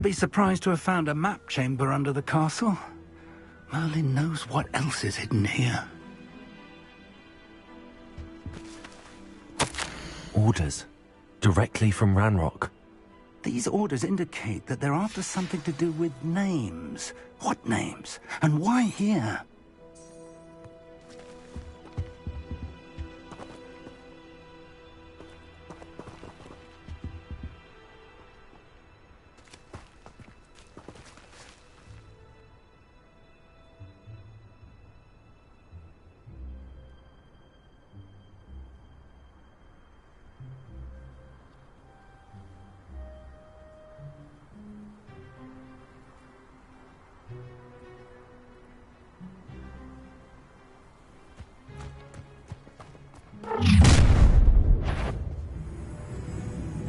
Be surprised to have found a map chamber under the castle. Merlin knows what else is hidden here. Orders. Directly from Ranrock. These orders indicate that they're after something to do with names. What names? And why here?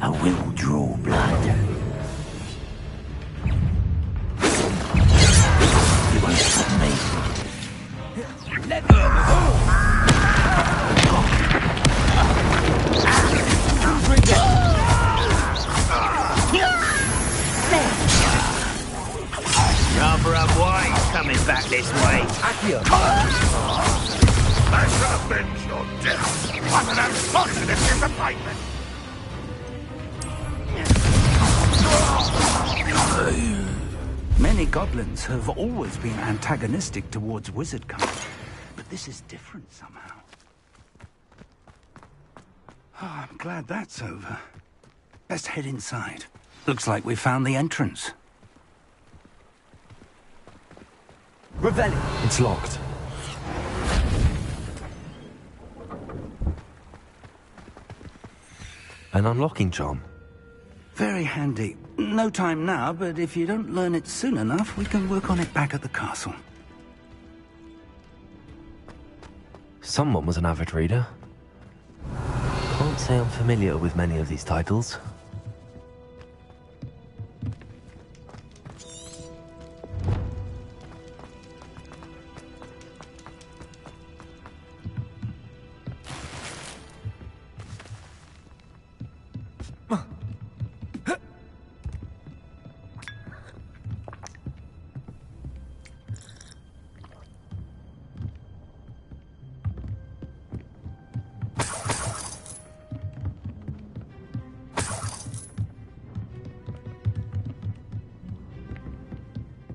I will draw blood. You won't stop me. Let go! Rather unwise coming back this way. I shall avenge your death. What an unfortunate disappointment! Many goblins have always been antagonistic towards wizard kind, but this is different somehow. Oh, I'm glad that's over. Let's head inside. Looks like we found the entrance. Revelli. It's locked. An unlocking charm. Very handy. No time now, but if you don't learn it soon enough, we can work on it back at the castle. Someone was an avid reader. Can't say I'm familiar with many of these titles.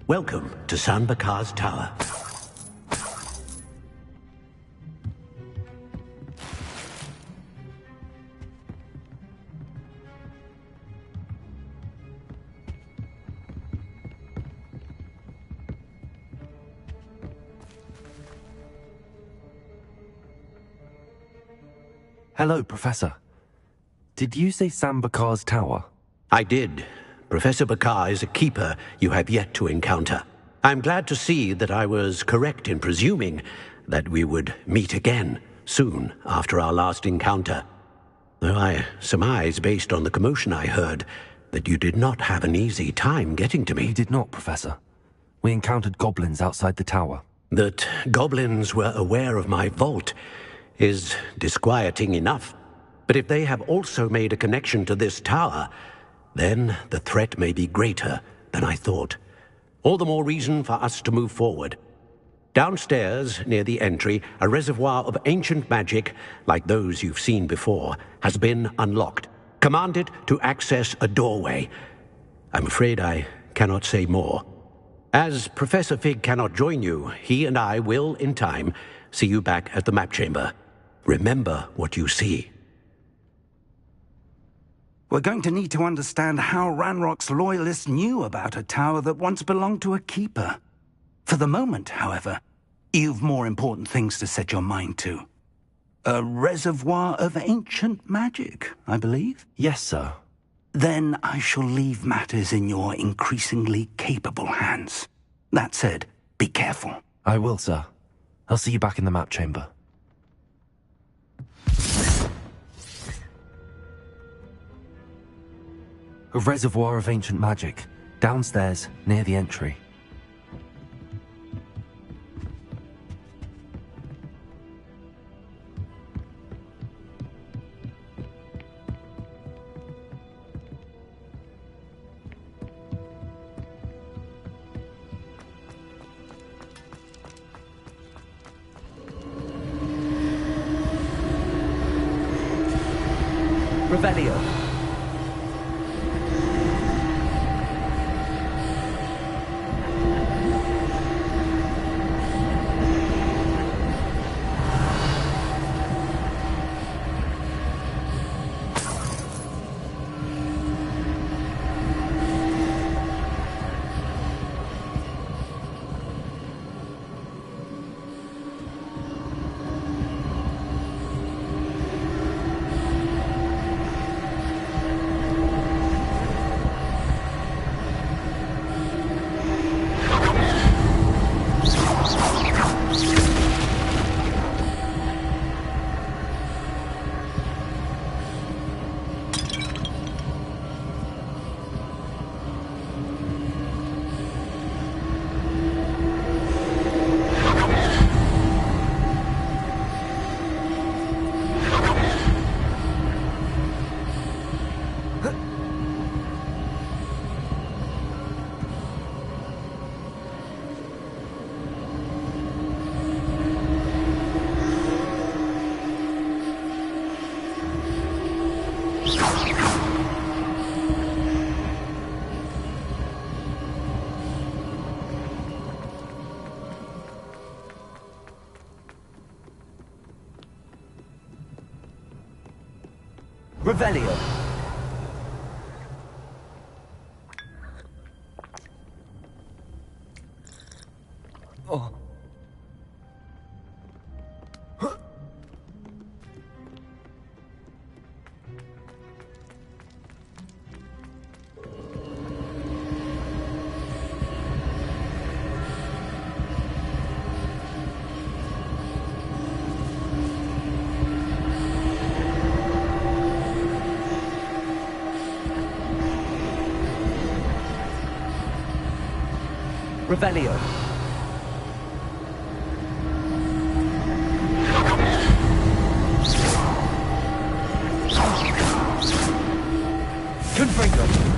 Welcome to Sanbakar's Tower. Hello, Professor. Did you say Sambakar's Tower? I did. Professor Bakar is a keeper you have yet to encounter. I'm glad to see that I was correct in presuming that we would meet again soon after our last encounter. Though I surmise, based on the commotion I heard, that you did not have an easy time getting to me. We did not, Professor. We encountered goblins outside the tower. That goblins were aware of my vault is disquieting enough. But if they have also made a connection to this tower, then the threat may be greater than I thought. All the more reason for us to move forward. Downstairs, near the entry, a reservoir of ancient magic, like those you've seen before, has been unlocked. Commanded to access a doorway. I'm afraid I cannot say more. As Professor Fig cannot join you, he and I will, in time, see you back at the map chamber. Remember what you see. We're going to need to understand how Ranrock's loyalists knew about a tower that once belonged to a keeper. For the moment, however, you've more important things to set your mind to. A reservoir of ancient magic, I believe? Yes, sir. Then I shall leave matters in your increasingly capable hands. That said, be careful. I will, sir. I'll see you back in the map chamber. A reservoir of ancient magic, downstairs, near the entry. Revelio. Revelio. Oh. Revelio. Confringo.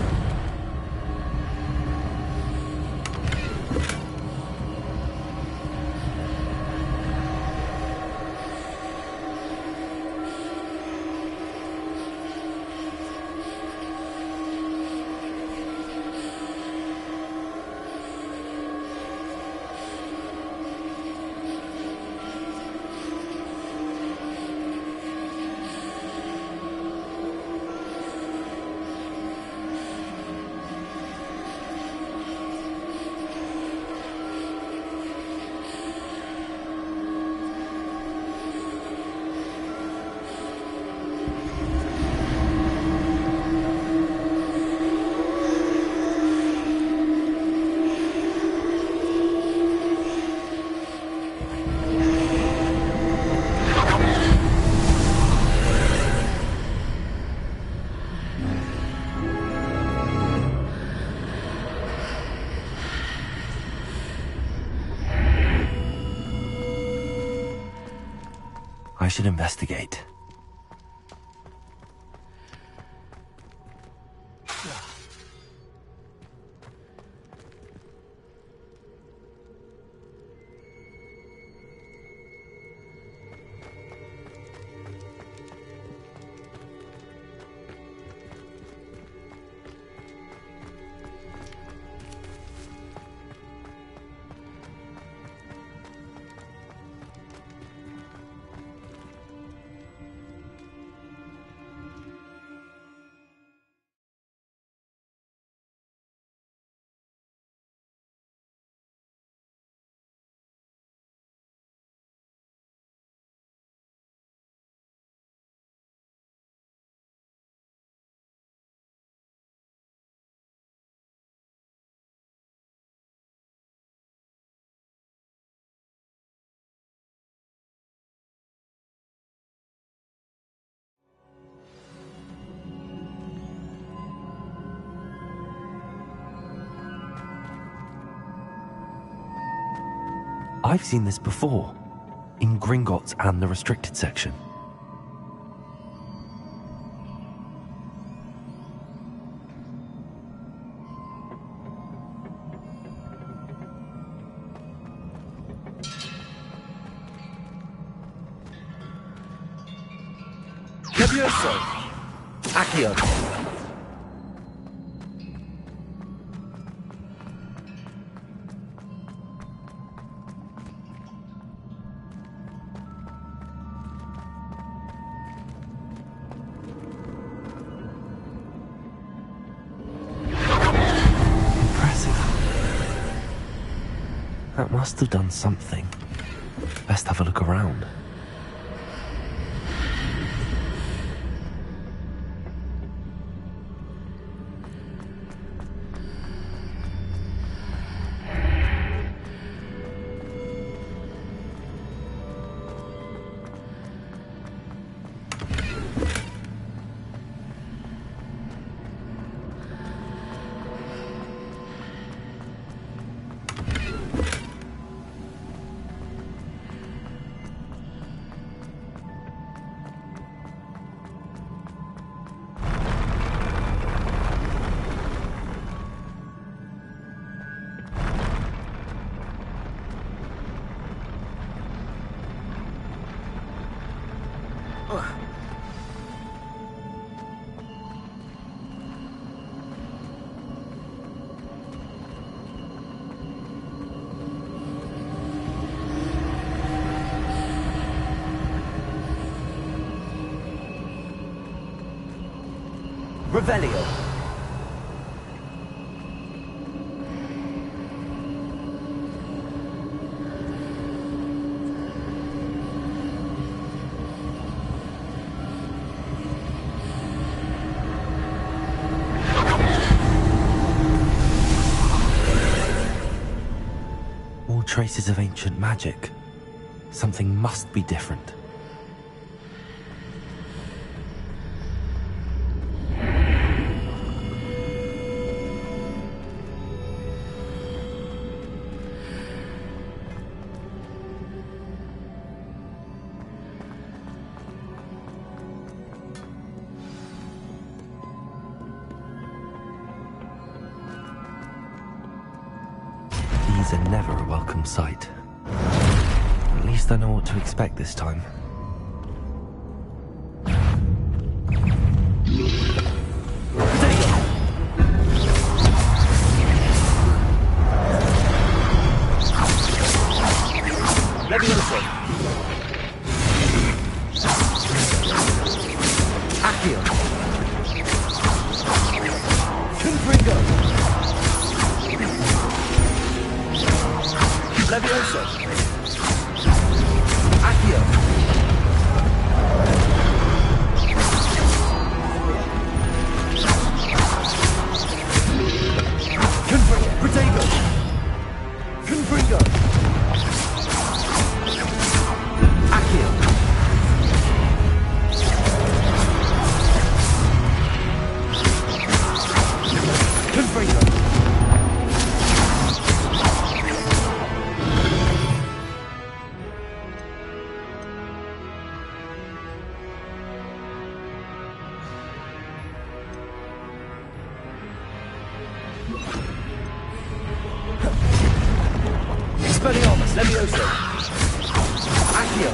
I should investigate. I've seen this before, in Gringotts and the restricted section. Levioso! Accio. That must have done something. Best have a look around. Revelio. More traces of ancient magic. Something must be different. These are never a welcome sight. At least I know what to expect this time. Levioso. Accio. Confringo. Levioso. Accio. Confringo. Protego. Confringo. Accio. Confringo. Expelliarmus, Levioso. Accio.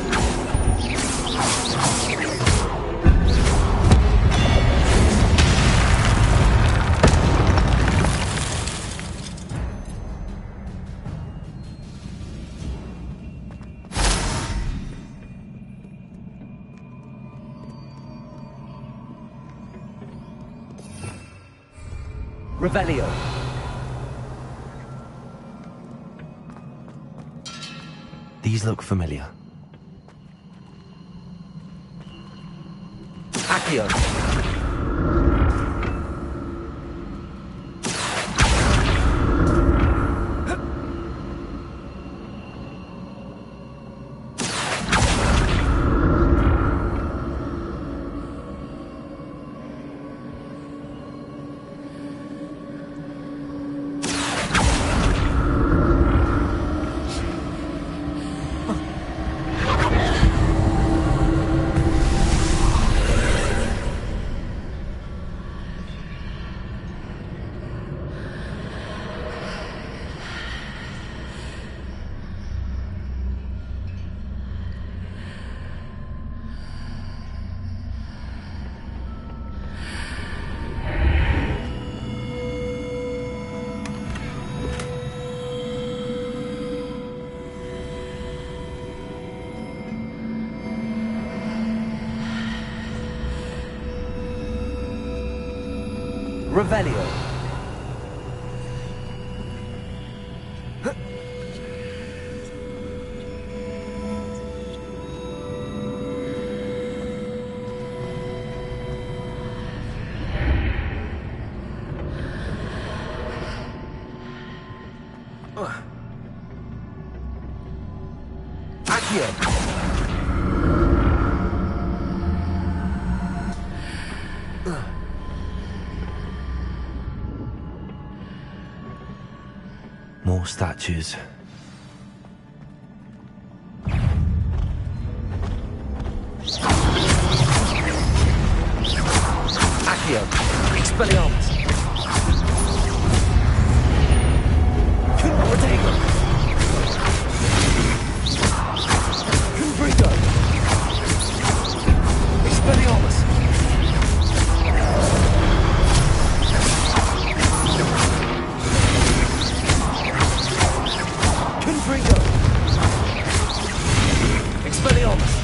Revelio. These look familiar. Accio. Revelio. More statues. Accio. Expelliarmus. Rodrigo. Confringo. Expelliarmus. Confringo. Expelliarmus.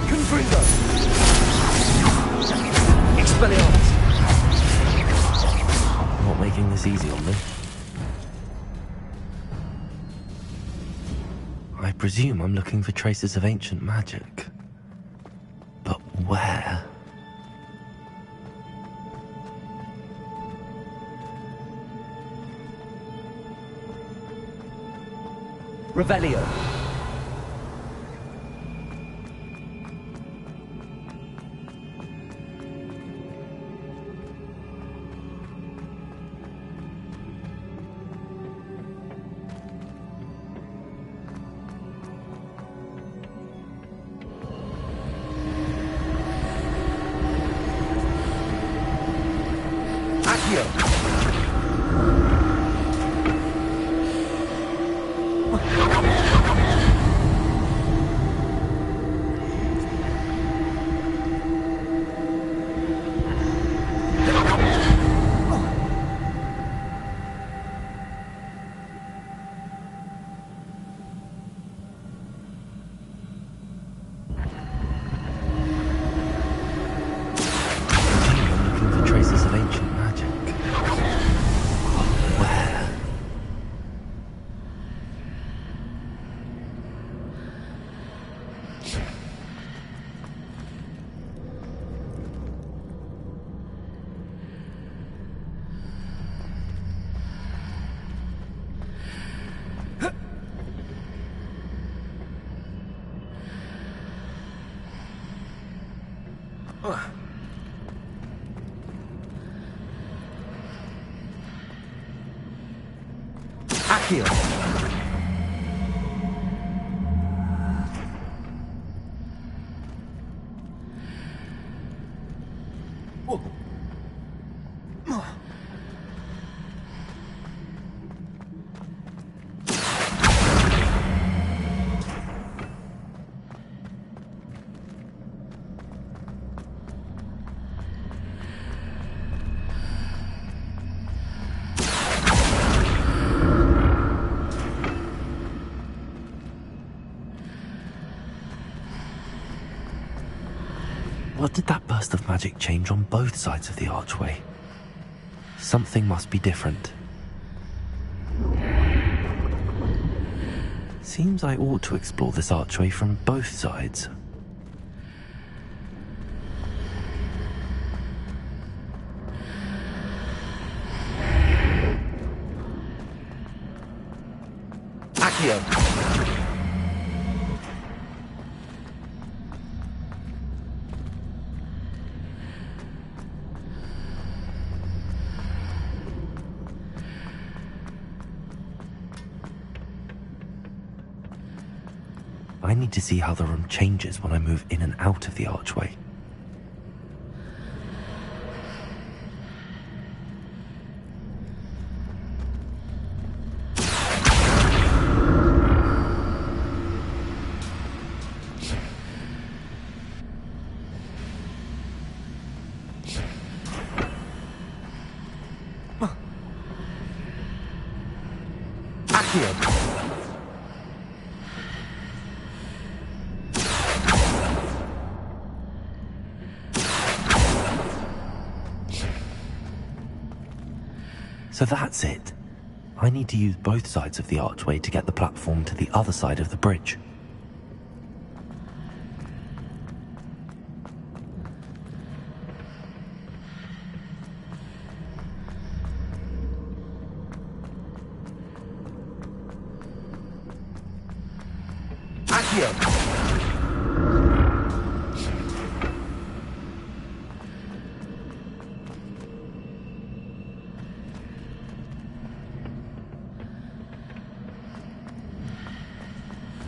Confringo. Expelliarmus. Not making this easy on me. I presume I'm looking for traces of ancient magic. But where? Revelio. Traces of ancient magic. Where? Accio. What did that burst of magic change on both sides of the archway? Something must be different. Seems I ought to explore this archway from both sides. Accio. I need to see how the room changes when I move in and out of the archway. So that's it. I need to use both sides of the archway to get the platform to the other side of the bridge.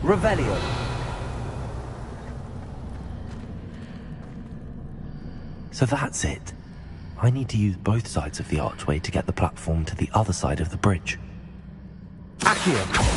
Revelio. So that's it. I need to use both sides of the archway to get the platform to the other side of the bridge. Accio.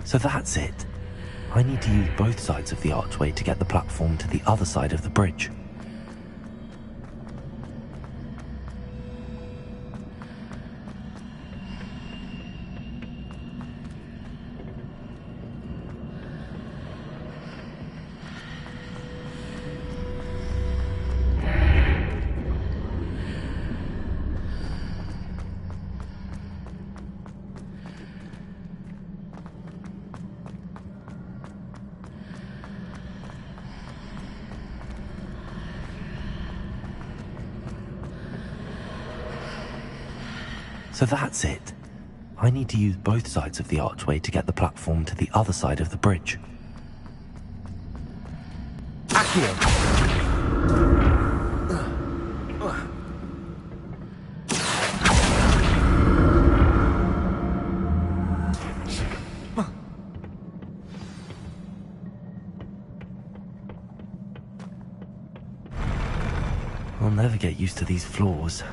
So that's it. I need to use both sides of the archway to get the platform to the other side of the bridge. So that's it. I need to use both sides of the archway to get the platform to the other side of the bridge. Accio. I'll never get used to these floors.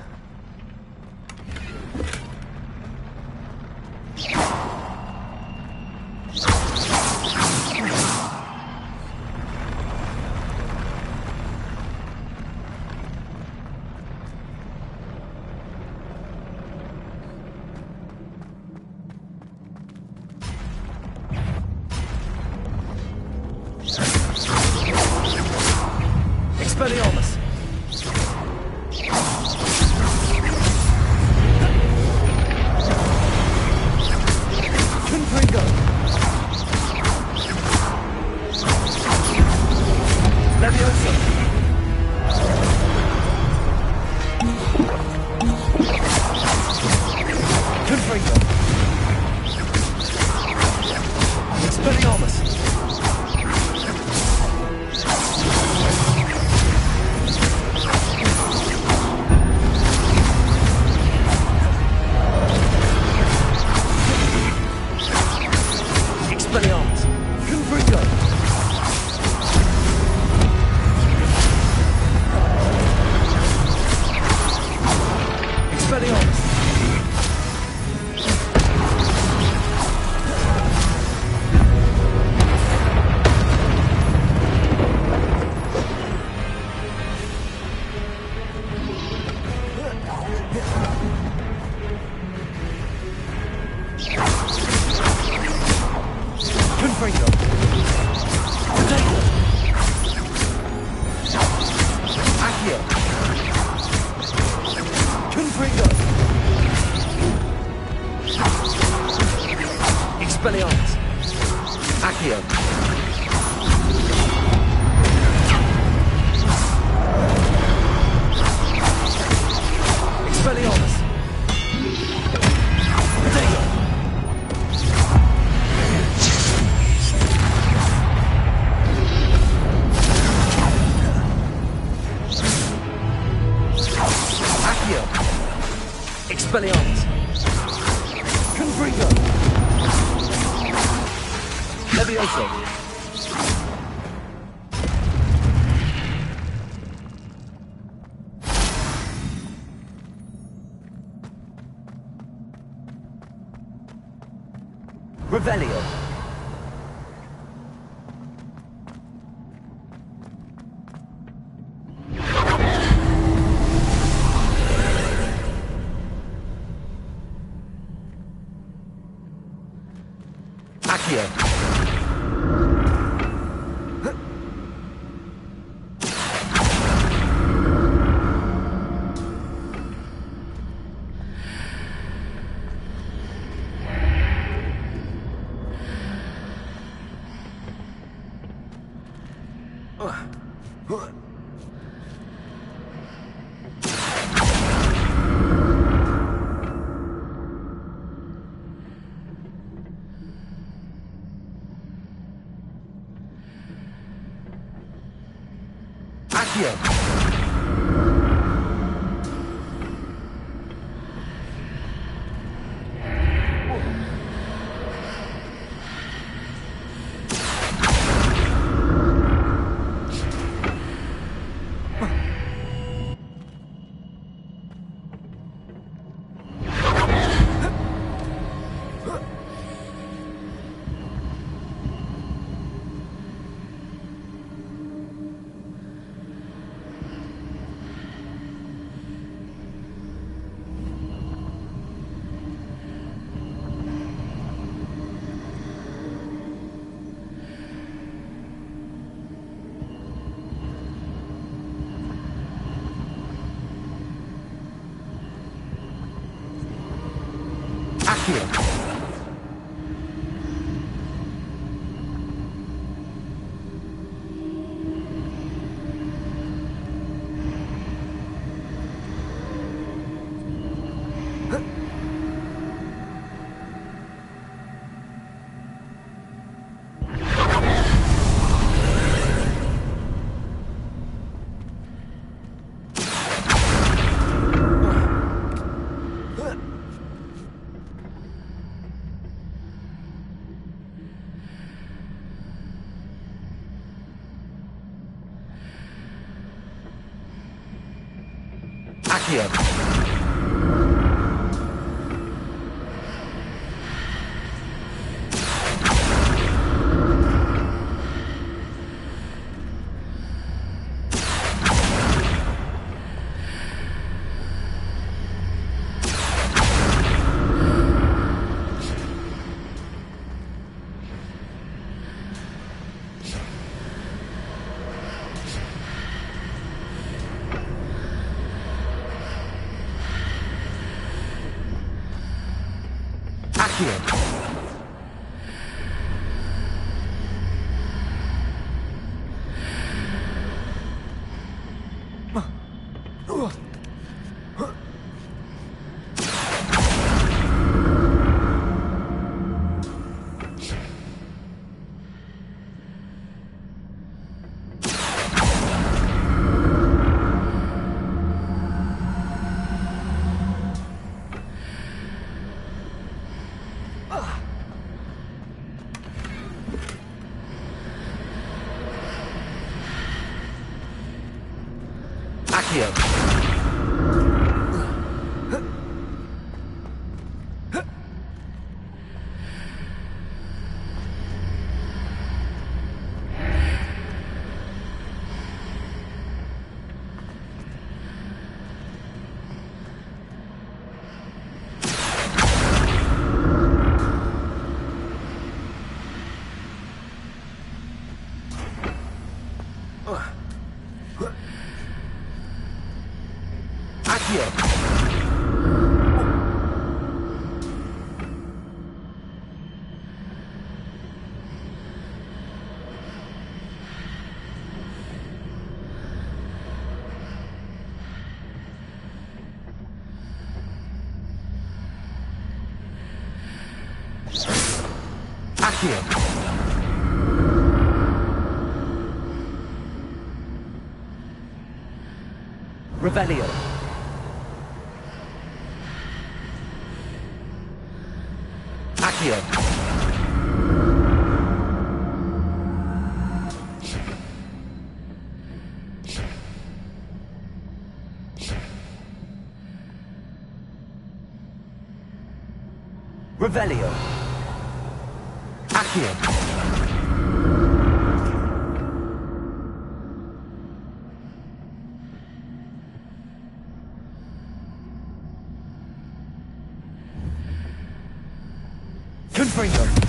Expelliarmus. Confringo. Levioso. Confringo. Expelliarmus. Expelliarmus. Confringo. Expelliarmus. Confringo. Potato. Accio. Confringo. Expelliarmus. Accio. Expelliarmus. Potato. Accio. Expelliarmus. Confringo. Levioso. Revelio. Accio. Accio. Accio. Accio. Accio. Accio. Accio. Accio. Revelio. Accio. Revelio. Accio. Confringo.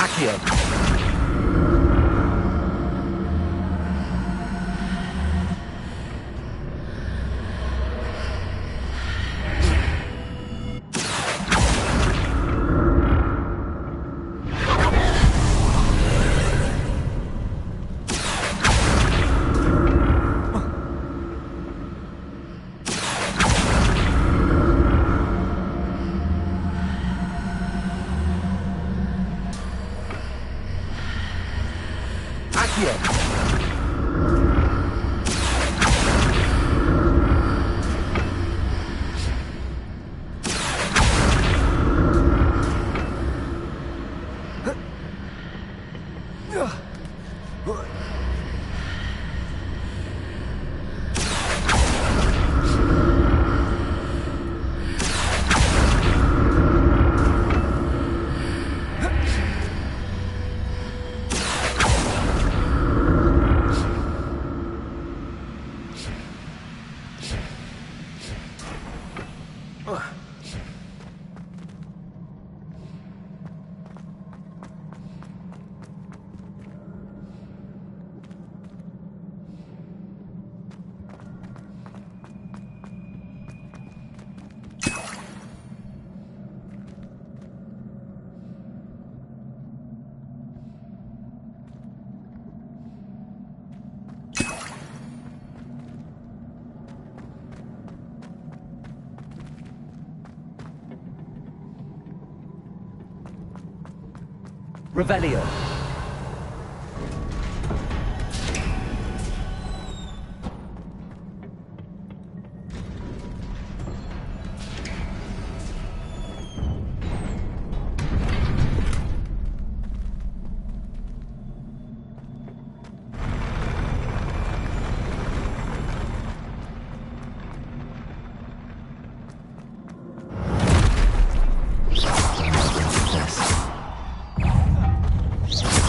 Accio. Revelio. Yes.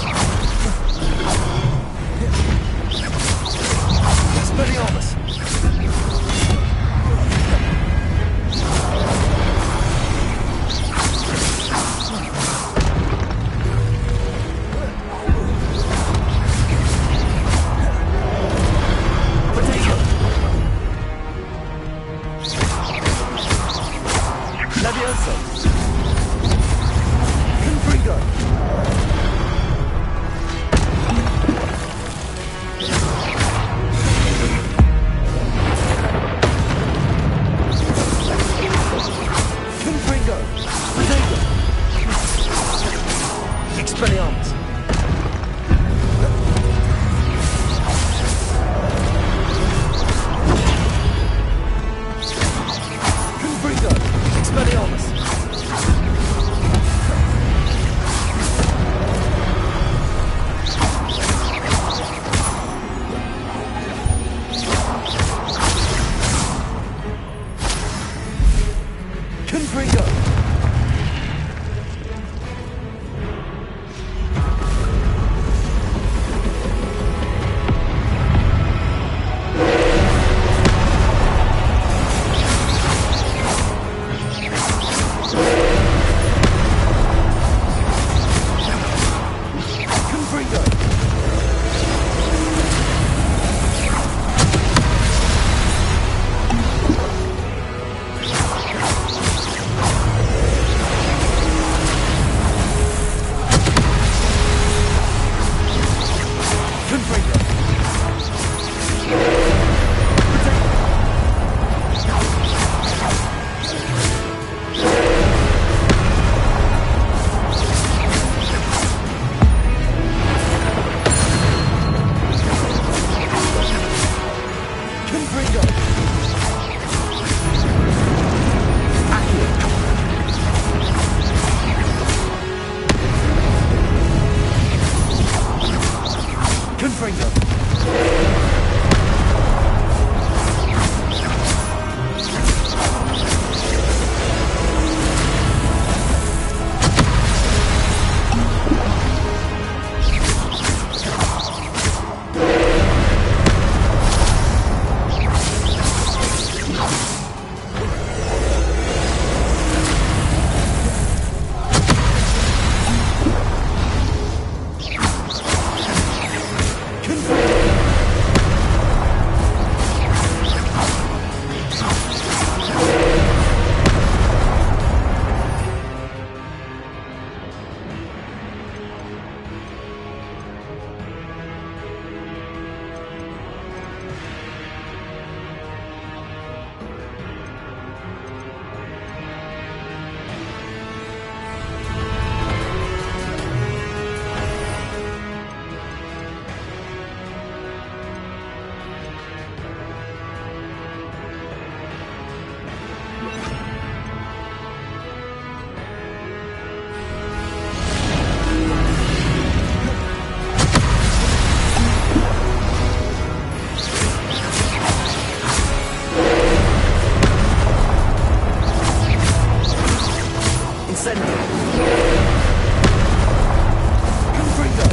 Confringo!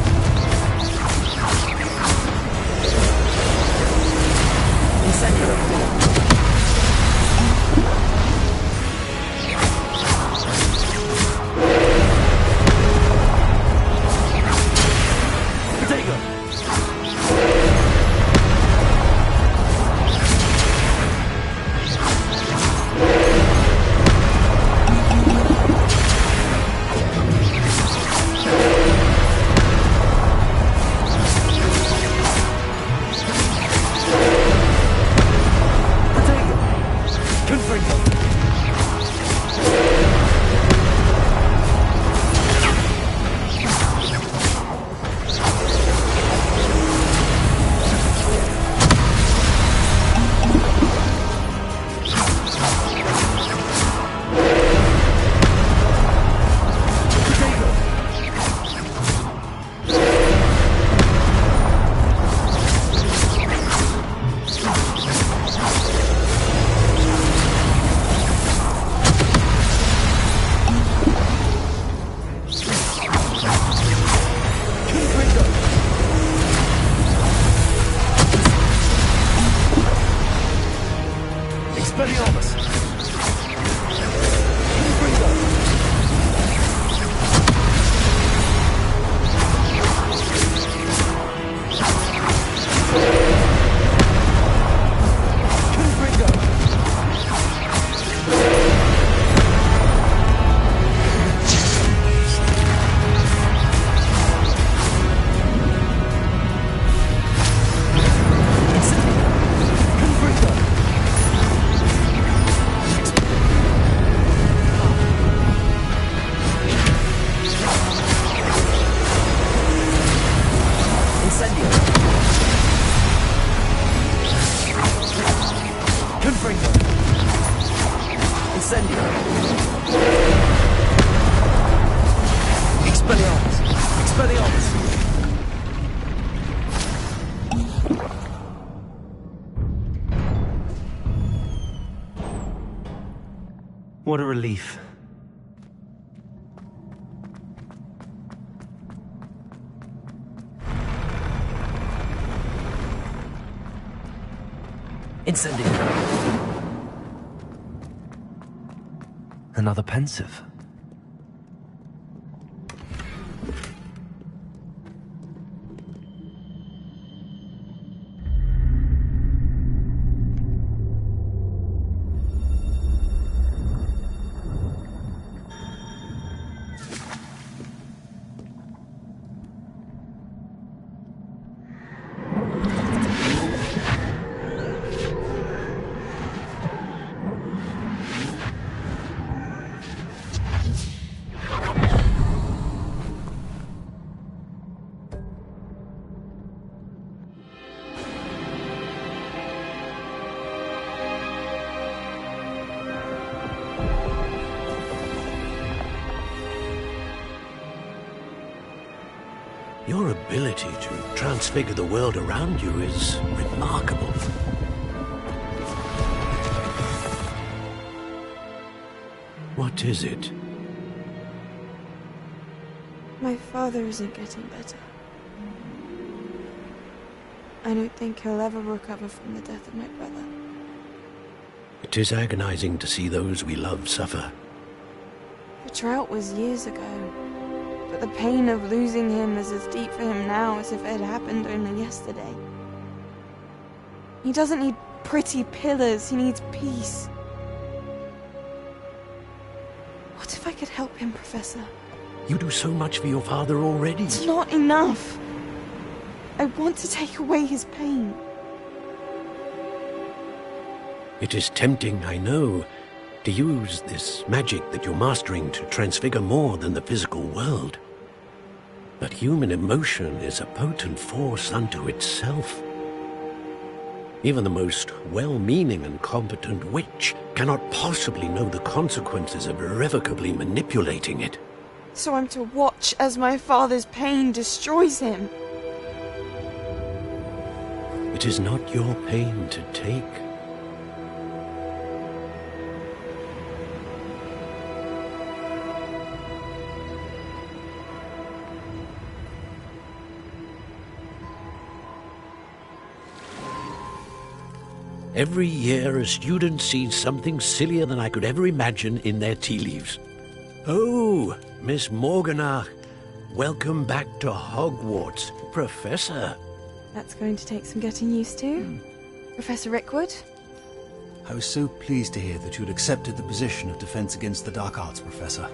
Incendio! Potato! Expelliarmus! Confringo! Confringo! Confringo! Incendio! Confringo! Incendio! Expelliarmus! Expelliarmus! What a relief. Incendio! Another pensive. Your ability to transfigure the world around you is remarkable. What is it? My father isn't getting better. I don't think he'll ever recover from the death of my brother. It is agonizing to see those we love suffer. The drought was years ago, but the pain of losing him is as deep for him now as if it had happened only yesterday. He doesn't need pretty pillars, he needs peace. What if I could help him, Professor? You do so much for your father already. It's not enough. I want to take away his pain. It is tempting, I know, to use this magic that you're mastering to transfigure more than the physical world. But human emotion is a potent force unto itself. Even the most well-meaning and competent witch cannot possibly know the consequences of irrevocably manipulating it. So I'm to watch as my father's pain destroys him. It is not your pain to take. Every year, a student sees something sillier than I could ever imagine in their tea leaves. Oh, Miss Morganach, welcome back to Hogwarts, Professor. That's going to take some getting used to. Professor Rickwood? I was so pleased to hear that you had accepted the position of Defense Against the Dark Arts, Professor.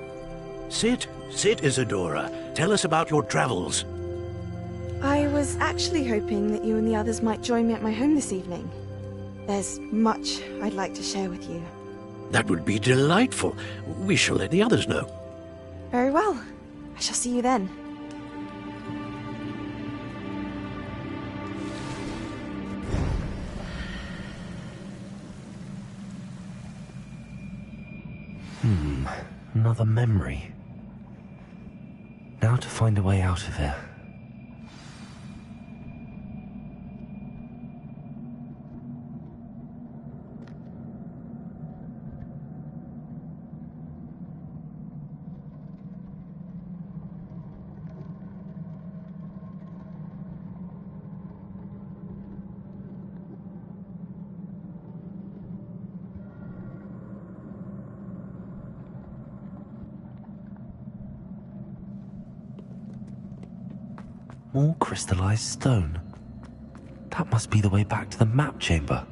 Sit, Isadora. Tell us about your travels. I was actually hoping that you and the others might join me at my home this evening. There's much I'd like to share with you. That would be delightful. We shall let the others know. Very well. I shall see you then. Another memory. Now to find a way out of here. More crystallized stone. That must be the way back to the map chamber.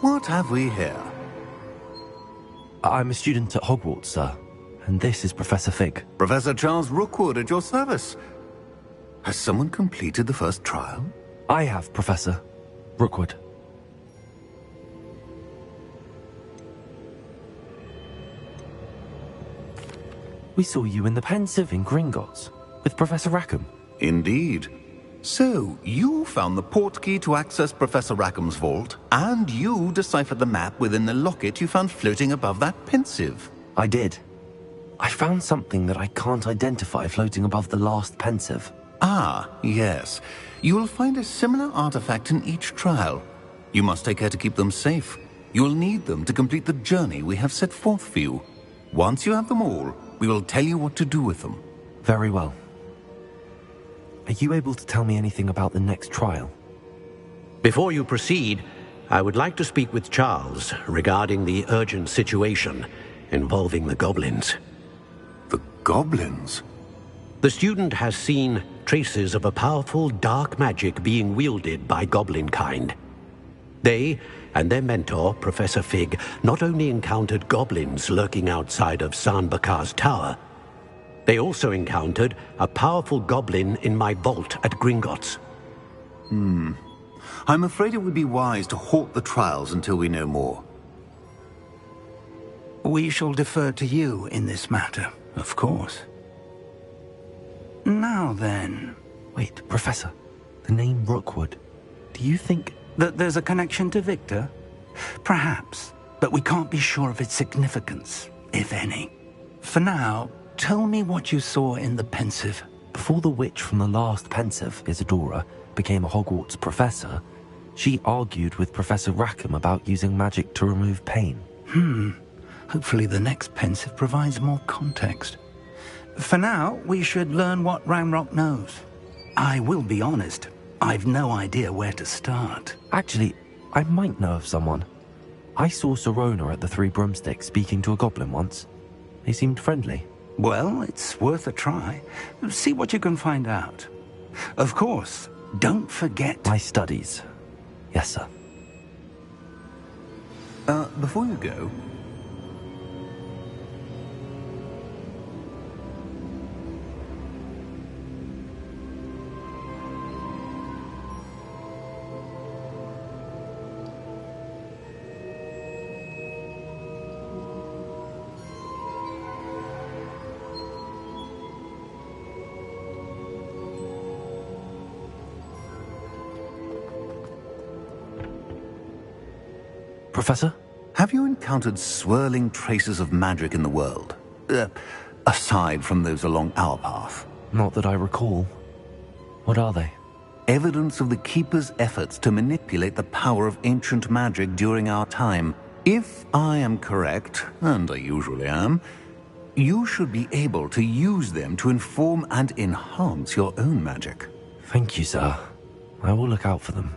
What have we here? I'm a student at Hogwarts, sir. And this is Professor Fig. Professor Charles Rookwood at your service. Has someone completed the first trial? I have, Professor Rookwood. We saw you in the Pensive in Gringotts with Professor Rackham. Indeed. So, you found the portkey to access Professor Rackham's vault, and you deciphered the map within the locket you found floating above that Pensive. I did. I found something that I can't identify floating above the last Pensive. Ah, yes. You will find a similar artifact in each trial. You must take care to keep them safe. You will need them to complete the journey we have set forth for you. Once you have them all, we will tell you what to do with them. Very well. Are you able to tell me anything about the next trial? Before you proceed, I would like to speak with Charles regarding the urgent situation involving the goblins. The goblins? The student has seen traces of a powerful dark magic being wielded by goblin kind. They and their mentor, Professor Fig, not only encountered goblins lurking outside of San Bakar's tower, they also encountered a powerful goblin in my vault at Gringotts. I'm afraid it would be wise to halt the trials until we know more. We shall defer to you in this matter, of course. Now then... Wait, Professor. The name Rookwood. Do you think... that there's a connection to Victor? Perhaps, but we can't be sure of its significance, if any. For now, tell me what you saw in the Pensive. Before the witch from the last Pensive, Isadora, became a Hogwarts professor, she argued with Professor Rackham about using magic to remove pain. Hopefully the next Pensive provides more context. For now, we should learn what Ranrock knows. I will be honest, I've no idea where to start. Actually, I might know of someone. I saw Sirona at the Three Broomsticks speaking to a goblin once. They seemed friendly. Well, it's worth a try. See what you can find out. Of course. Don't forget. My studies. Yes, sir. Before you go, Professor? have you encountered swirling traces of magic in the world? Aside from those along our path. Not that I recall. What are they? Evidence of the Keeper's efforts to manipulate the power of ancient magic during our time. If I am correct, and I usually am, you should be able to use them to inform and enhance your own magic. Thank you, sir. I will look out for them.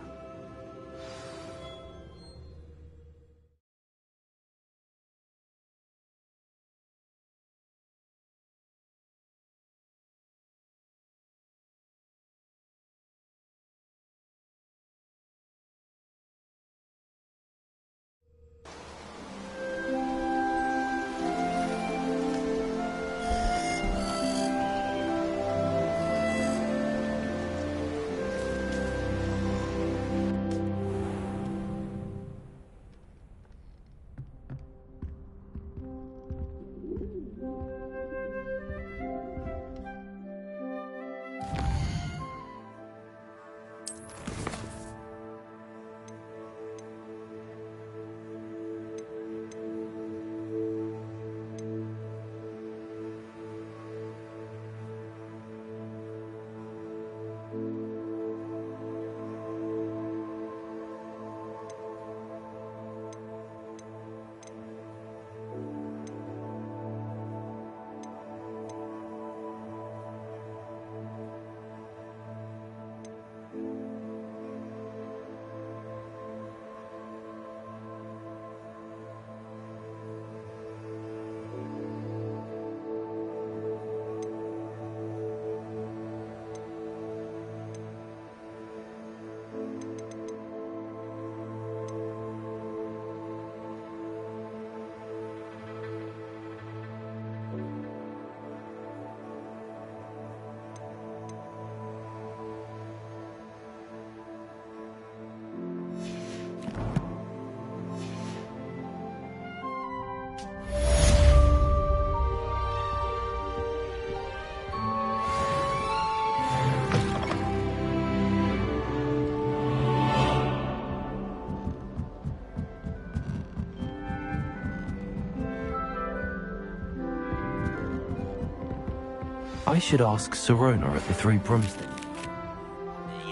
I should ask Sirona at the Three Broomsticks.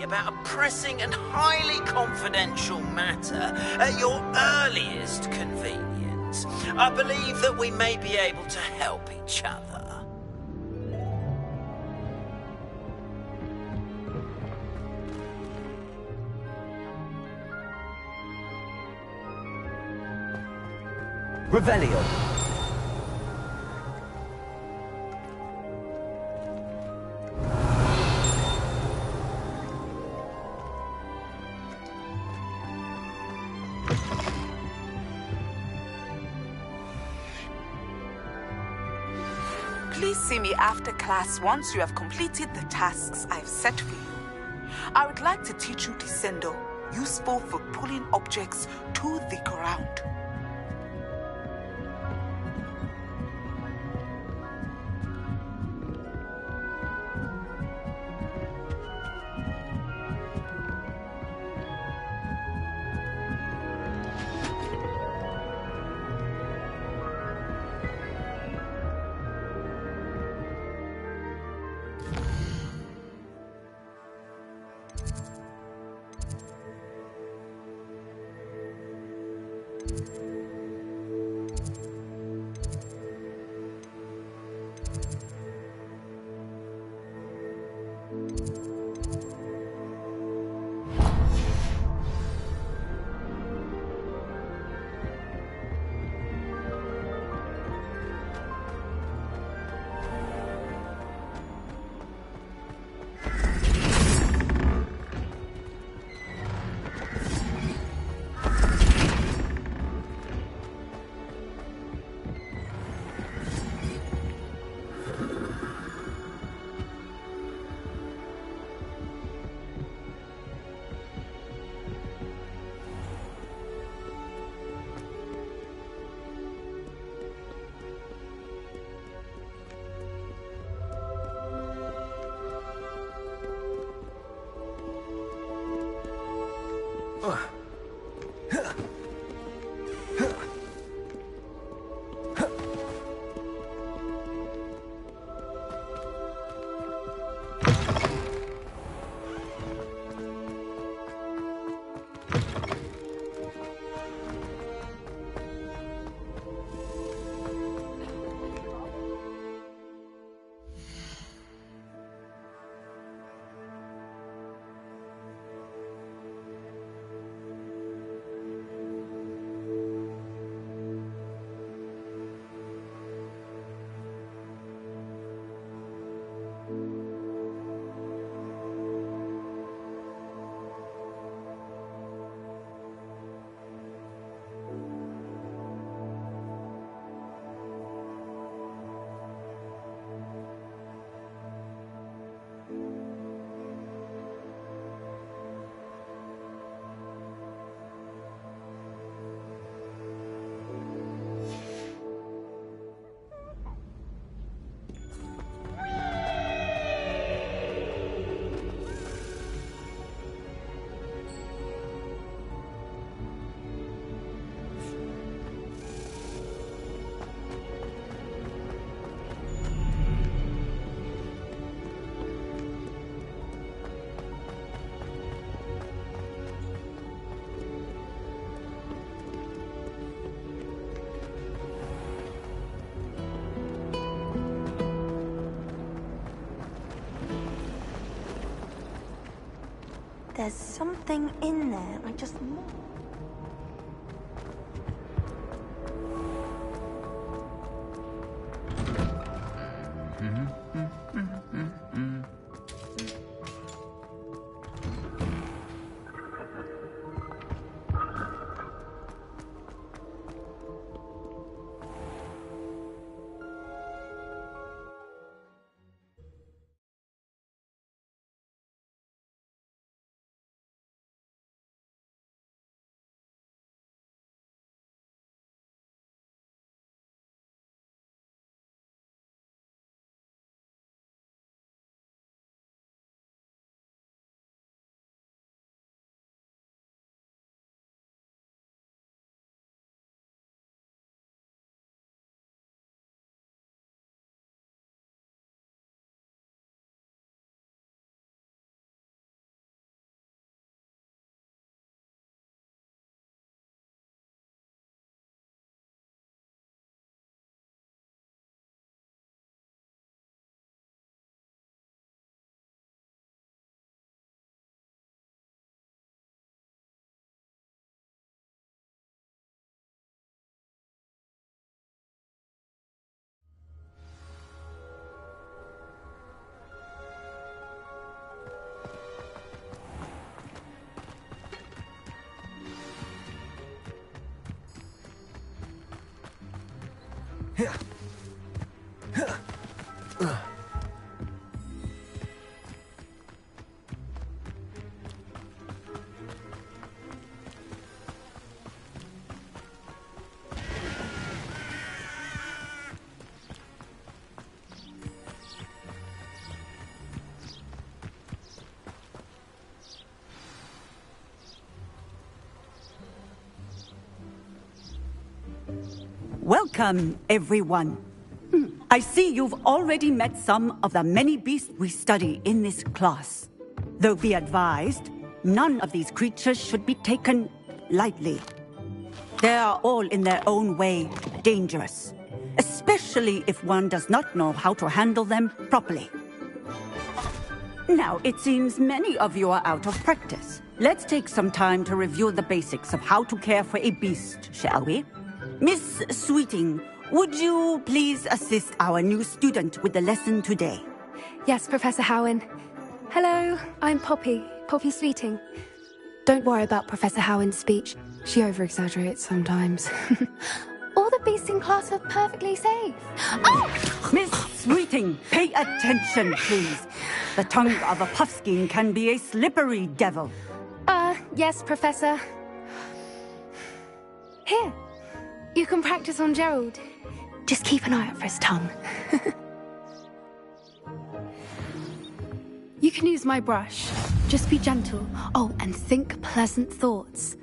About a pressing and highly confidential matter at your earliest convenience. I believe that we may be able to help each other. Revelio. Please see me after class once you have completed the tasks I've set for you. I would like to teach you Descendo, useful for pulling objects to the ground. There's something in there. I just... Welcome, everyone. I see you've already met some of the many beasts we study in this class. Though be advised, none of these creatures should be taken lightly. They are all in their own way dangerous, especially if one does not know how to handle them properly. Now, it seems many of you are out of practice. Let's take some time to review the basics of how to care for a beast, shall we? Miss Sweeting, would you please assist our new student with the lesson today? Yes, Professor Howen. Hello, I'm Poppy Sweeting. Don't worry about Professor Howen's speech. She over-exaggerates sometimes. All the beasts in class are perfectly safe. Oh! Miss Sweeting, pay attention, please. The tongue of a puffskein can be a slippery devil. Yes, Professor. Here. You can practice on Gerald. Just keep an eye out for his tongue. You can use my brush. Just be gentle. Oh, and think pleasant thoughts.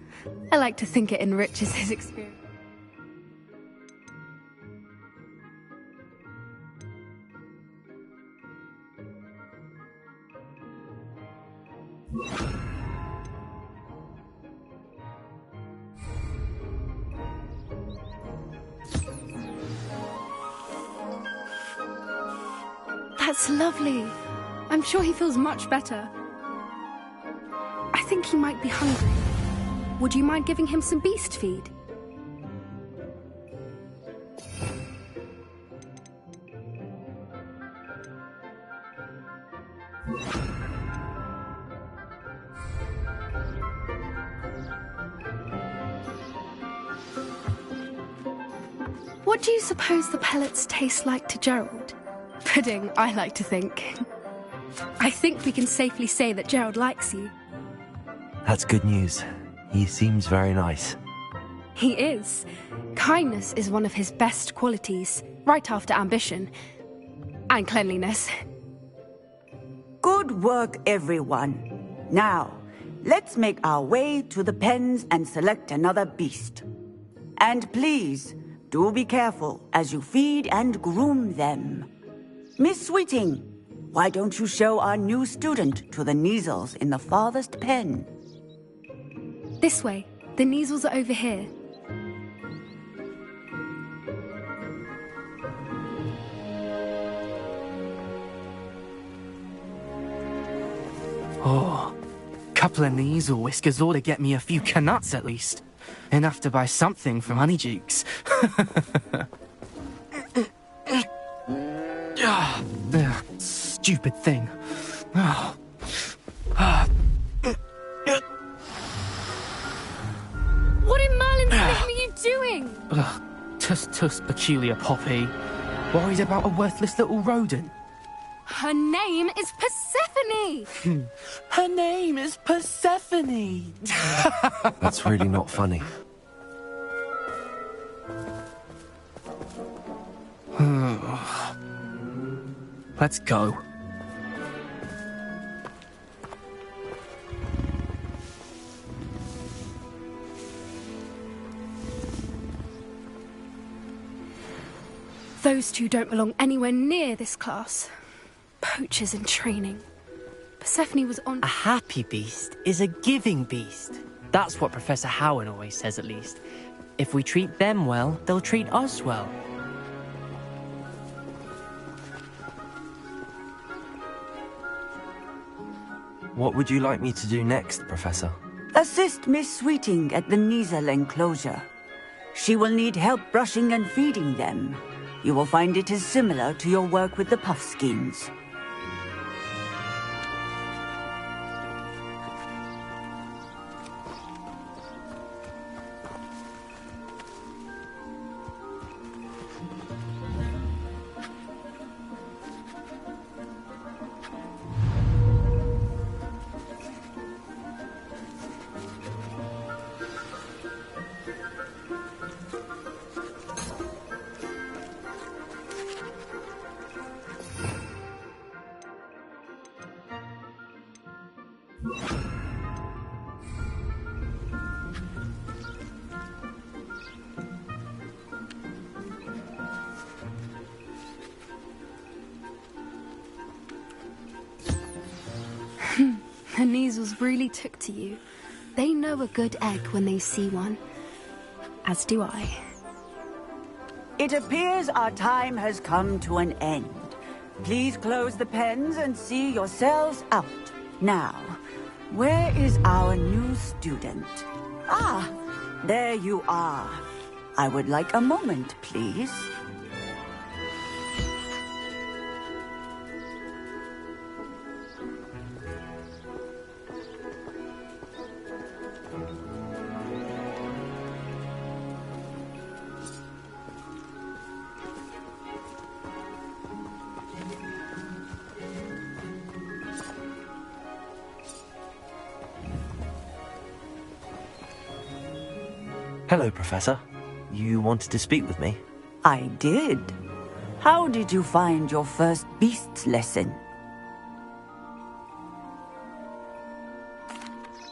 I like to think it enriches his experience. That's lovely. I'm sure he feels much better. I think he might be hungry. Would you mind giving him some beast feed? What do you suppose the pellets taste like to Gerald? Pudding, I like to think. I think we can safely say that Gerald likes you. That's good news. He seems very nice. He is. Kindness is one of his best qualities, right after ambition. And cleanliness. Good work, everyone. Now, let's make our way to the pens and select another beast. And please, do be careful as you feed and groom them. Miss Sweeting, why don't you show our new student to the Kneazles in the farthest pen? This way. The Kneazles are over here. couple of knees or whiskers ought to get me a few canuts at least. Enough to buy something from Honeydukes. Stupid thing. What in Merlin's name are you doing? Tuss, peculiar Poppy. Worried about a worthless little rodent? Her name is Persephone! Her name is Persephone! That's really not funny. Let's go. Those two don't belong anywhere near this class. Poachers in training. Persephone was on... A happy beast is a giving beast. That's what Professor Howen always says, at least. If we treat them well, they'll treat us well. What would you like me to do next, Professor? Assist Miss Sweeting at the Nizel enclosure. She will need help brushing and feeding them. You will find it is similar to your work with the Puffskins. Her measles really took to you. They know a good egg when they see one. As do I. It appears our time has come to an end. Please close the pens and see yourselves out. Now, where is our new student? Ah, there you are. I would like a moment, please. Hello, Professor. You wanted to speak with me? I did. How did you find your first beasts lesson?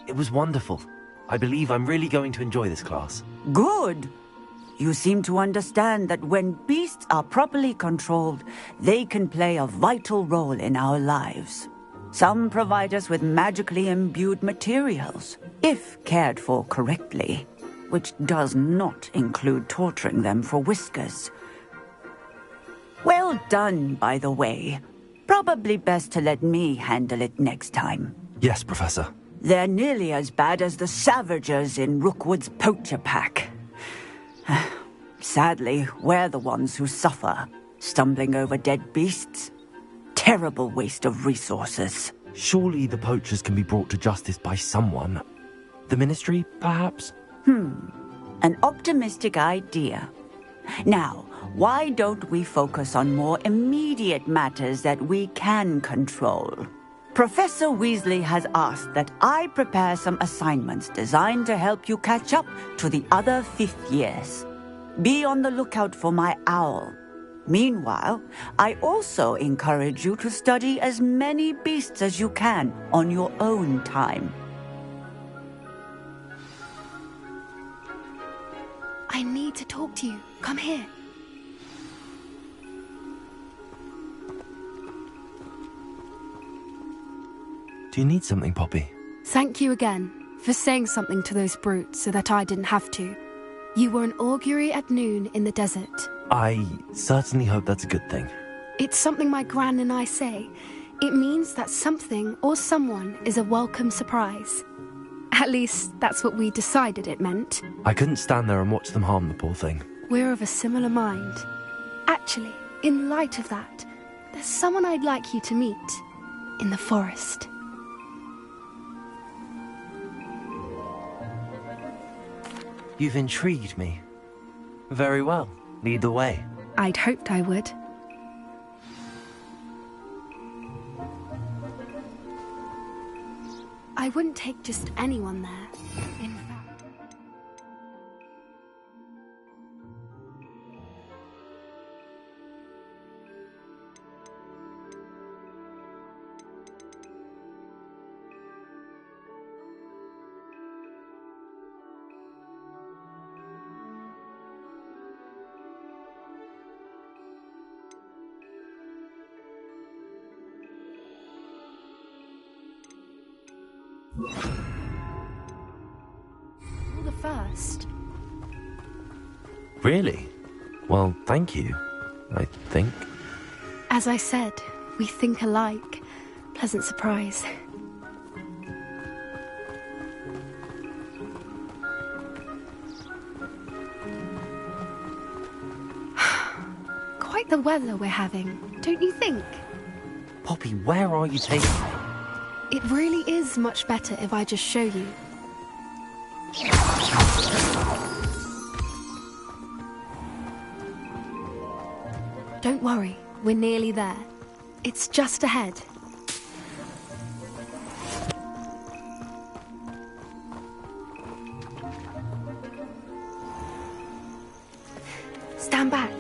It was wonderful. I believe I'm really going to enjoy this class. Good. You seem to understand that when beasts are properly controlled, they can play a vital role in our lives. Some provide us with magically imbued materials, if cared for correctly, which does not include torturing them for whiskers. Well done, by the way. Probably best to let me handle it next time. Yes, Professor. They're nearly as bad as the Savagers in Rookwood's poacher pack. Sadly, we're the ones who suffer, stumbling over dead beasts. Terrible waste of resources. Surely the poachers can be brought to justice by someone. The Ministry, perhaps? An optimistic idea. Now, why don't we focus on more immediate matters that we can control? Professor Weasley has asked that I prepare some assignments designed to help you catch up to the other fifth years. Be on the lookout for my owl. Meanwhile, I also encourage you to study as many beasts as you can on your own time. I need to talk to you. Come here. Do you need something, Poppy? Thank you again for saying something to those brutes so that I didn't have to. You were an augury at noon in the desert. I certainly hope that's a good thing. It's something my gran and I say. It means that something or someone is a welcome surprise. At least, that's what we decided it meant. I couldn't stand there and watch them harm the poor thing. We're of a similar mind. Actually, in light of that, there's someone I'd like you to meet in the forest. You've intrigued me. Very well. Lead the way. I'd hoped I would. I wouldn't take just anyone there. In fact... You're the first. Really? Well, thank you, I think. As I said, we think alike. Pleasant surprise. Quite the weather we're having, don't you think? Poppy, where are you taking me? It really is much better if I just show you. Don't worry, we're nearly there. It's just ahead. Stand back.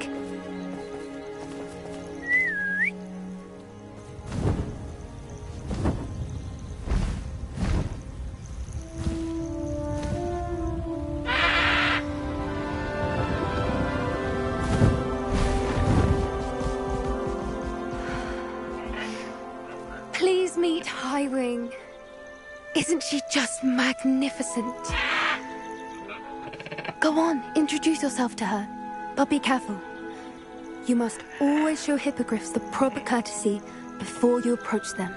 Please meet Highwing. Isn't she just magnificent? Go on, introduce yourself to her. But be careful. You must always show hippogriffs the proper courtesy before you approach them.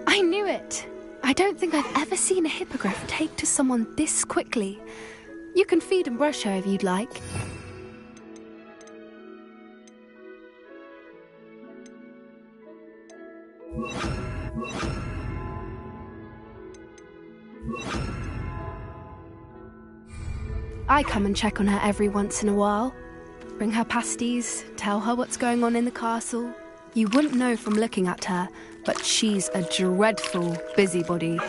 I knew it! I don't think I've ever seen a hippogriff take to someone this quickly. You can feed and brush her if you'd like. I come and check on her every once in a while. Bring her pasties, tell her what's going on in the castle. You wouldn't know from looking at her, but she's a dreadful busybody.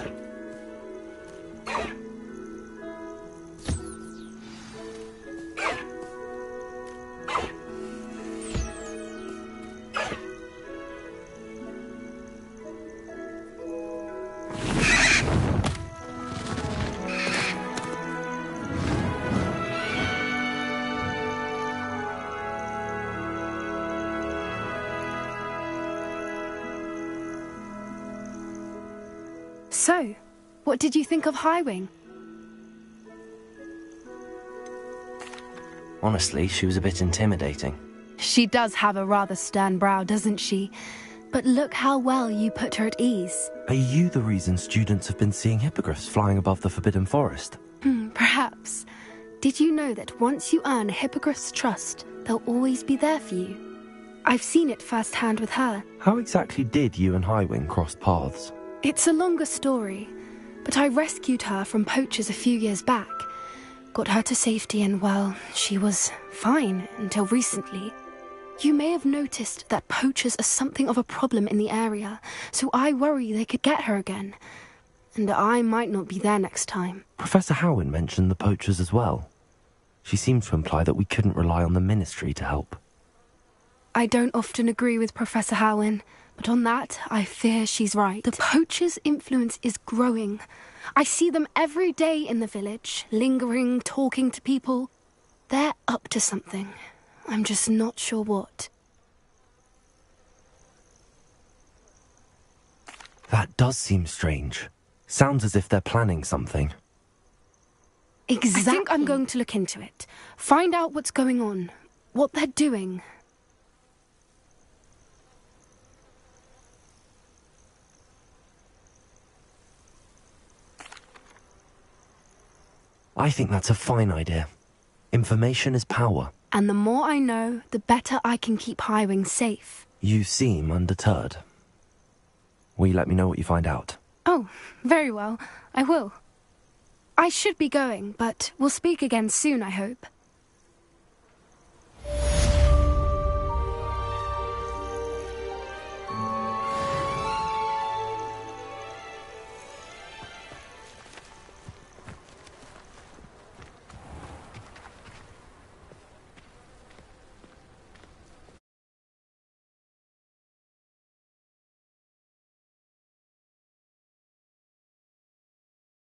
So, what did you think of Highwing? Honestly, she was a bit intimidating. She does have a rather stern brow, doesn't she? But look how well you put her at ease. Are you the reason students have been seeing hippogriffs flying above the Forbidden Forest? Perhaps. Did you know that once you earn a hippogriff's trust, they'll always be there for you? I've seen it firsthand with her. How exactly did you and Highwing cross paths? It's a longer story, but I rescued her from poachers a few years back. Got her to safety and, well, she was fine until recently. You may have noticed that poachers are something of a problem in the area, so I worry they could get her again. And I might not be there next time. Professor Howin mentioned the poachers as well. She seemed to imply that we couldn't rely on the Ministry to help. I don't often agree with Professor Howin, But on that, I fear she's right. The poacher's influence is growing. I see them every day in the village, lingering, talking to people. They're up to something. I'm just not sure what. That does seem strange. Sounds as if they're planning something. Exactly. I think I'm going to look into it. Find out what's going on. What they're doing. I think that's a fine idea. Information is power. And the more I know, the better I can keep Highwing safe. You seem undeterred. Will you let me know what you find out? Oh, very well. I will. I should be going, but we'll speak again soon, I hope.